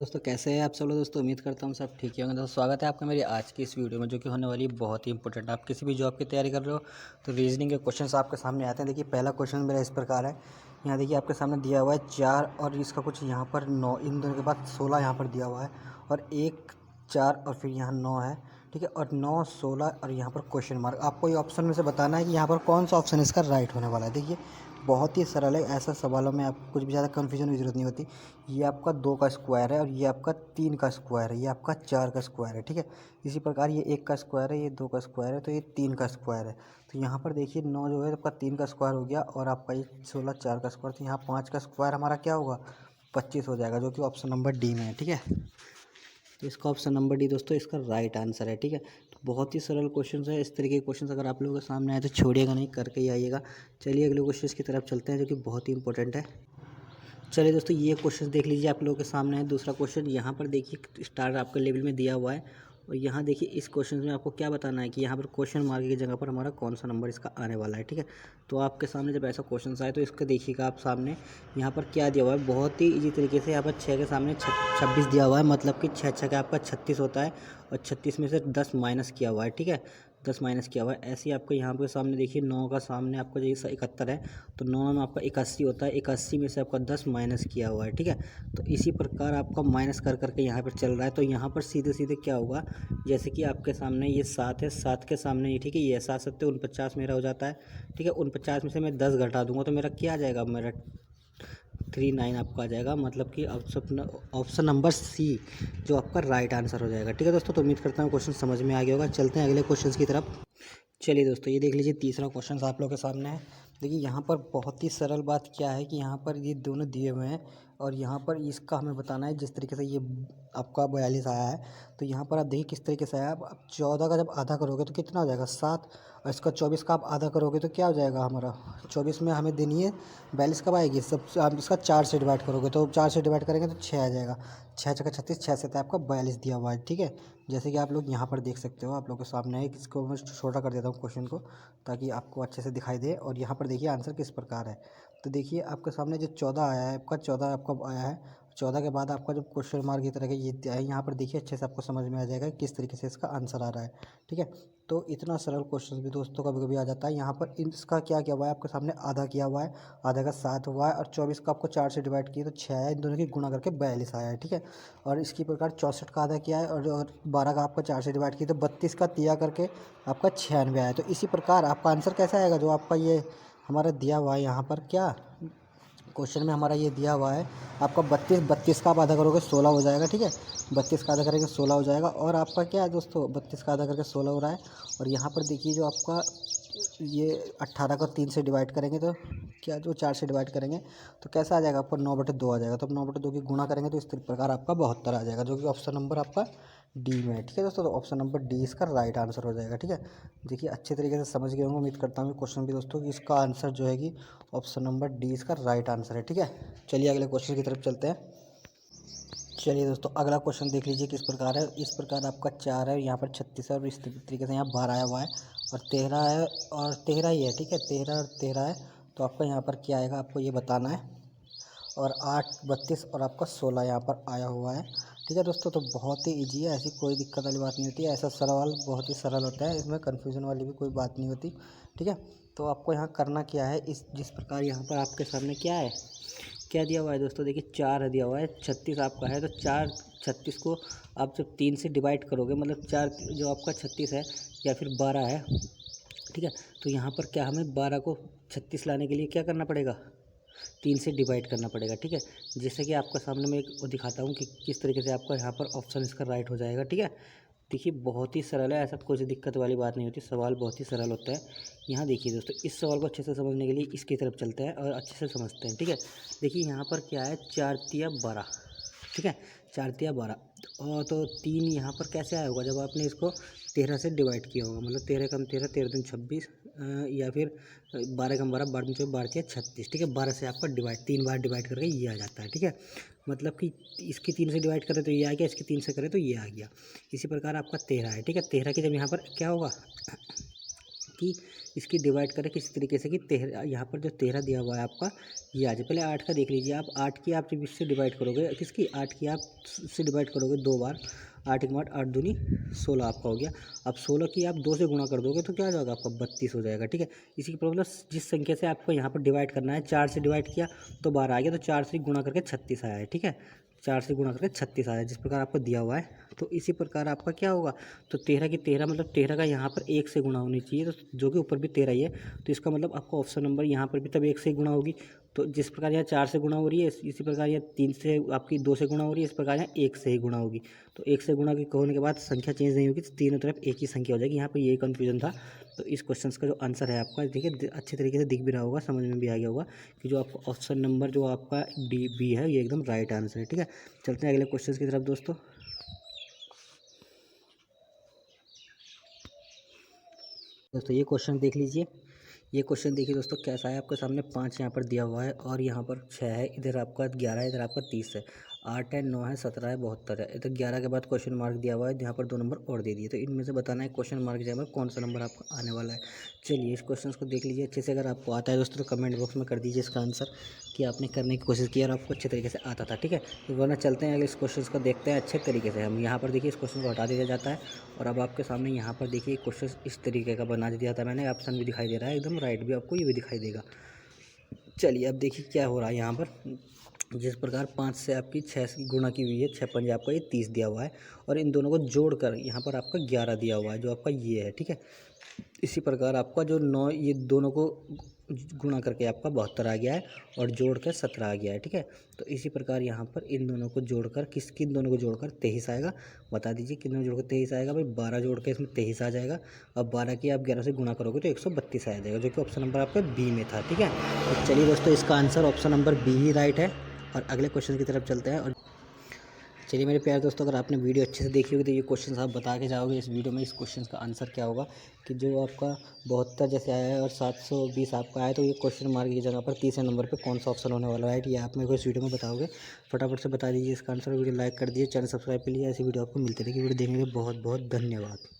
दोस्तों कैसे हैं आप सब लोग। दोस्तों उम्मीद करता हूँ सब ठीक ही होंगे। दोस्तों स्वागत है आपका मेरी आज की इस वीडियो में, जो कि होने वाली बहुत ही इंपॉर्टेंट। आप किसी भी जॉब की तैयारी कर रहे हो तो रीजनिंग के क्वेश्चंस आपके सामने आते हैं। देखिए पहला क्वेश्चन मेरा इस प्रकार है। यहाँ देखिए आपके सामने दिया हुआ है 4 और इसका कुछ यहाँ पर 9, इन दोनों के बाद 16 यहाँ पर दिया हुआ है और 1 4 और फिर यहाँ 9 है। ठीक है, और 9 16 और यहाँ पर क्वेश्चन मार्क। आपको ये ऑप्शन में से बताना है कि यहाँ पर कौन सा ऑप्शन इसका राइट होने वाला है। देखिए बहुत ही सरल है, ऐसा सवालों में आपको कुछ भी ज़्यादा कन्फ्यूजन की जरूरत नहीं होती। ये आपका 2 का स्क्वायर है और ये आपका 3 का स्क्वायर है, ये आपका 4 का स्क्वायर है। ठीक है, इसी प्रकार ये 1 का स्क्वायर है, ये 2 का स्क्वायर है, तो ये 3 का स्क्वायर है। तो यहाँ पर देखिए 9 जो है आपका 3 का स्क्वायर हो गया और आपका ये 16 4 का स्क्वायर, तो यहाँ 5 का स्क्वायर हमारा क्या होगा 25 हो जाएगा, जो कि ऑप्शन नंबर डी में है। ठीक है, तो इसका ऑप्शन नंबर डी दोस्तों इसका राइट आंसर है। ठीक है, तो बहुत ही सरल क्वेश्चन है। इस तरीके के क्वेश्चन अगर आप लोगों के सामने आए तो छोड़िएगा नहीं, करके ही आइएगा। चलिए अगले क्वेश्चन की तरफ चलते हैं, जो कि बहुत ही इंपॉर्टेंट है। चलिए दोस्तों ये क्वेश्चन देख लीजिए, आप लोगों के सामने है दूसरा क्वेश्चन। यहाँ पर देखिए स्टार आपके लेवल में दिया हुआ है और यहाँ देखिए इस क्वेश्चन में आपको क्या बताना है कि यहाँ पर क्वेश्चन मार्क की जगह पर हमारा कौन सा नंबर इसका आने वाला है। ठीक है, तो आपके सामने जब ऐसा क्वेश्चन आए तो इसका देखिएगा आप सामने यहाँ पर क्या दिया हुआ है। बहुत ही इजी तरीके से यहाँ पर 6 के सामने 26 दिया हुआ है, मतलब कि 6 6 का आपका 36 होता है और 36 में से 10 माइनस किया हुआ है। ठीक है, 10 माइनस किया हुआ है। ऐसे ही आपको यहाँ पे सामने देखिए 9 का सामने आपका जैसा 71 है तो 9 में आपका 81 होता है, 81 में से आपका 10 माइनस किया हुआ है। ठीक है, तो इसी प्रकार आपका माइनस कर करके यहाँ पर चल रहा है। तो यहाँ पर सीधे सीधे क्या होगा, जैसे कि आपके सामने ये 7 है, 7 के सामने ये, ठीक है, ये 7 7 49 मेरा हो जाता है। ठीक है, 49 में से मैं 10 घटा दूंगा तो मेरा क्या आ जाएगा, मेरा 39 आपका आ जाएगा, मतलब कि ऑप्शन नंबर सी जो आपका राइट आंसर हो जाएगा। ठीक है दोस्तों, तो उम्मीद करता हूँ क्वेश्चन समझ में आ गया होगा। चलते हैं अगले क्वेश्चन की तरफ। चलिए दोस्तों ये देख लीजिए तीसरा क्वेश्चन आप लोगों के सामने है। देखिए यहाँ पर बहुत ही सरल बात क्या है कि यहाँ पर ये दोनों दिए हुए हैं और यहाँ पर इसका हमें बताना है। जिस तरीके से ये आपका 42 आया है तो यहाँ पर आप देखिए किस तरीके से आया। आप 14 का जब आधा करोगे तो कितना हो जाएगा 7, और इसका 24 का आप आधा करोगे तो क्या हो जाएगा हमारा 24 में हमें देनी है 42 कब आएगी, सब आप इसका 4 से डिवाइड करोगे तो 4 से डिवाइड करेंगे तो 6 आ जाएगा। 6 छक्का 36, 6 से आपका 42 दिया हुआ है। ठीक है, जैसे कि आप लोग यहाँ पर देख सकते हो, आप लोग के सामने है। इसको मैं छोटा कर देता हूँ क्वेश्चन को ताकि आपको अच्छे से दिखाई दे। और यहाँ पर देखिए आंसर किस प्रकार है। तो देखिए आपके सामने जो 14 आया है, आपका 14 आपका आया है। 14 के बाद आपका जो क्वेश्चन मार्क की तरह का ये है, यहाँ पर देखिए अच्छे से आपको समझ में आ जाएगा किस तरीके से इसका आंसर आ रहा है। ठीक है, तो इतना सरल क्वेश्चन भी दोस्तों कभी कभी आ जाता है। यहाँ पर इसका क्या किया हुआ है, आपके सामने आधा किया हुआ है, आधा का 7 हुआ है और 24 का आपको 4 से डिवाइड किया तो 6 है, इन दोनों की गुणा करके 42 आया है। ठीक है, और इसकी प्रकार 64 का आधा किया है और 12 का आपका 4 से डिवाइड किया तो 32 का तिया करके आपका 96 आया। तो इसी प्रकार आपका आंसर कैसा आएगा, जो आपका ये हमारा दिया हुआ है यहाँ पर क्या क्वेश्चन में हमारा ये दिया हुआ है आपका 32 का आप आधा करोगे 16 हो जाएगा। ठीक है, 32 का आधा करेंगे 16 हो जाएगा। और आपका क्या है दोस्तों 32 का आधा करके 16 हो रहा है। और यहाँ पर देखिए जो आपका ये 18 को 3 से डिवाइड करेंगे तो क्या, जो 4 से डिवाइड करेंगे तो कैसा आ जाएगा आपको 9/2 आ जाएगा। तो 9/2 की गुणा करेंगे तो इस प्रकार आपका 72 आ जाएगा, जो कि ऑप्शन नंबर आपका डी में है। ठीक है दोस्तों, तो ऑप्शन नंबर डी इसका राइट आंसर हो जाएगा। ठीक है, देखिए अच्छे तरीके से समझ गए होंगे, उम्मीद करता हूँ क्वेश्चन भी दोस्तों कि इसका आंसर जो है कि ऑप्शन नंबर डी इसका राइट आंसर है। ठीक है, चलिए अगले क्वेश्चन की तरफ चलते हैं। चलिए दोस्तों अगला क्वेश्चन देख लीजिए किस प्रकार है। इस प्रकार आपका 4 है, यहाँ पर 36 है और इस तरीके से यहाँ 12 आया हुआ है और 13 है और 13 ही है। ठीक है, 13 और 13 है, तो आपका यहाँ पर क्या आएगा आपको ये बताना है। और 8 32 और आपका 16 यहाँ पर आया हुआ है। ठीक है दोस्तों, तो बहुत ही ईजी है, ऐसी कोई दिक्कत वाली बात नहीं होती है। ऐसा सवाल बहुत ही सरल होता है, इसमें कन्फ्यूजन वाली भी कोई बात नहीं होती। ठीक है, तो आपको यहाँ करना क्या है, इस जिस प्रकार यहाँ पर आपके सामने क्या है, क्या दिया हुआ है दोस्तों, देखिए 4 दिया हुआ है, 36 आपका है तो 4 36 को आप जब 3 से डिवाइड करोगे, मतलब 4 जो आपका 36 है या फिर 12 है। ठीक है, तो यहाँ पर क्या हमें 12 को 36 लाने के लिए क्या करना पड़ेगा, 3 से डिवाइड करना पड़ेगा। ठीक है, जैसे कि आपका सामने मैं एक दिखाता हूँ कि किस तरीके से आपका यहाँ पर ऑप्शन इसका राइट हो जाएगा। ठीक है, देखिए बहुत ही सरल है, ऐसा कोई दिक्कत वाली बात नहीं होती, सवाल बहुत ही सरल होता है। यहाँ देखिए दोस्तों इस सवाल को अच्छे से समझने के लिए इसकी तरफ चलते हैं और अच्छे से समझते हैं। ठीक है, देखिए यहाँ पर क्या है 4 तिया 12। ठीक है, 4 तिया 12 और तो 3 यहाँ पर कैसे आया होगा जब आपने इसको 13 से डिवाइड किया होगा, मतलब 13 कम 13 13 दूनी 26 या फिर 12 कम 12 12 दूनी 24 12 तिया 36। ठीक है, 12 से आपका डिवाइड 3 बार डिवाइड करके ये आ जाता है। ठीक है, मतलब कि इसकी 3 से डिवाइड करें तो ये आ गया, इसकी 3 से करें तो ये आ गया। इसी प्रकार आपका 13 है। ठीक है, 13 की जब यहाँ पर क्या होगा इसकी डिवाइड करें किसी तरीके से कि 13, यहाँ पर जो 13 दिया हुआ है आपका ये आ जाए। पहले 8 का देख लीजिए आप, 8 की आप जब इससे डिवाइड करोगे, किसकी 8 की आप से डिवाइड करोगे 2 बार, 8 एक 8 दूनी 16 आपका हो गया। अब 16 की आप 2 से गुणा कर दोगे तो क्या हो जाएगा आपका 32 हो जाएगा, ठीक है। इसी की प्रॉब्लम जिस संख्या से आपको यहाँ पर डिवाइड करना है, 4 से डिवाइड किया तो 12 आ गया, तो 4 से गुणा करके 36 आया है, ठीक है। 4 से गुणा करके 36 आया जिस प्रकार आपको दिया हुआ है। तो इसी प्रकार आपका क्या होगा, तो 13 की 13 मतलब 13 का यहाँ पर 1 से गुणा होनी चाहिए, तो जो कि ऊपर भी 13 ही है, तो इसका मतलब आपका ऑप्शन नंबर यहाँ पर भी तब 1 से गुणा होगी। तो जिस प्रकार यहाँ 4 से गुणा हो रही है, इसी प्रकार यहाँ 3 से आपकी 2 से गुणा हो रही है, इस प्रकार यहाँ 1 से ही गुणा होगी। तो 1 से गुणा होने के बाद संख्या चेंज नहीं होगी, तो तीनों तरफ एक ही संख्या हो जाएगी। यहाँ पर यही कन्फ्यूजन था। तो इस क्वेश्चन का जो आंसर है आपका, देखिए अच्छे तरीके से दिख भी रहा होगा, समझ में भी आ गया होगा कि जो आपका ऑप्शन नंबर जो आपका बी है ये एकदम राइट आंसर है, ठीक है। चलते हैं अगले क्वेश्चन की तरफ दोस्तों। ये क्वेश्चन देख लीजिए। ये क्वेश्चन देखिए दोस्तों कैसा है, आपके सामने 5 यहाँ पर दिया हुआ है और यहाँ पर 6 है, इधर आपका 11 है, इधर आपका 30 है, 8 है, 9 है, 17 है, 72 है। इधर 11 के बाद क्वेश्चन मार्क दिया हुआ है, यहाँ पर 2 नंबर और दे दिए। तो इनमें से बताना है क्वेश्चन मार्क जगह कौन सा नंबर आपका आने वाला है। चलिए इस क्वेश्चन को देख लीजिए अच्छे से। अगर आपको आता है दोस्तों तो कमेंट बॉक्स में कर दीजिए इसका आंसर कि आपने करने की कोशिश की और आपको अच्छे तरीके से आता था, ठीक है। तो वरना चलते हैं अगर इस क्वेश्चन को देखते हैं अच्छे तरीके से। हम यहाँ पर देखिए इस क्वेश्चन को हटा दिया जाता है और अब आपके सामने यहाँ पर देखिए क्वेश्चन इस तरीके का बना दिया था मैंने, ऑप्शन भी दिखाई दे रहा है एकदम राइट भी, आपको ये भी दिखाई देगा। चलिए अब देखिए क्या हो रहा है यहाँ पर। जिस प्रकार 5 से आपकी 6 की गुणा की हुई है, 6 पंजे आपका ये 30 दिया हुआ है और इन दोनों को जोड़कर यहाँ पर आपका 11 दिया हुआ है जो आपका ये है, ठीक है। इसी प्रकार आपका जो 9 ये दोनों को गुणा करके आपका 72 आ गया है और जोड़ कर 17 आ गया है, ठीक है। तो इसी प्रकार यहाँ पर इन दोनों को जोड़कर किन दोनों को जोड़कर 23 आएगा। बता दीजिए किन दोनों जोड़कर 23 आएगा भाई, 12 जोड़ के इसमें 23 आ जाएगा। अब 12 की आप 11 से गुणा करोगे तो 132 आ जाएगा, जो कि ऑप्शन नंबर आपका बी में था, ठीक है। तो चलिए दोस्तों इसका आंसर ऑप्शन नंबर बी ही राइट है। और अगले क्वेश्चन की तरफ चलते हैं। और चलिए मेरे प्यारे दोस्तों, अगर आपने वीडियो अच्छे से देखी होगी तो ये क्वेश्चन आप बता के जाओगे इस वीडियो में इस क्वेश्चन का आंसर क्या होगा। कि जो आपका 72 जैसे आया है और 720 आपका आया, तो ये क्वेश्चन मार्क की जगह पर तीसरे नंबर पे कौन सा ऑप्शन होने वाला है, ये आप मेरे को इस वीडियो में बताओगे। फटाफट से बता दीजिए इसका आंसर। वीडियो लाइक कर दीजिए, चैनल सब्सक्राइब के लिए। ऐसी वीडियो आपको मिलती रहेगी। वीडियो देखने के लिए बहुत बहुत धन्यवाद।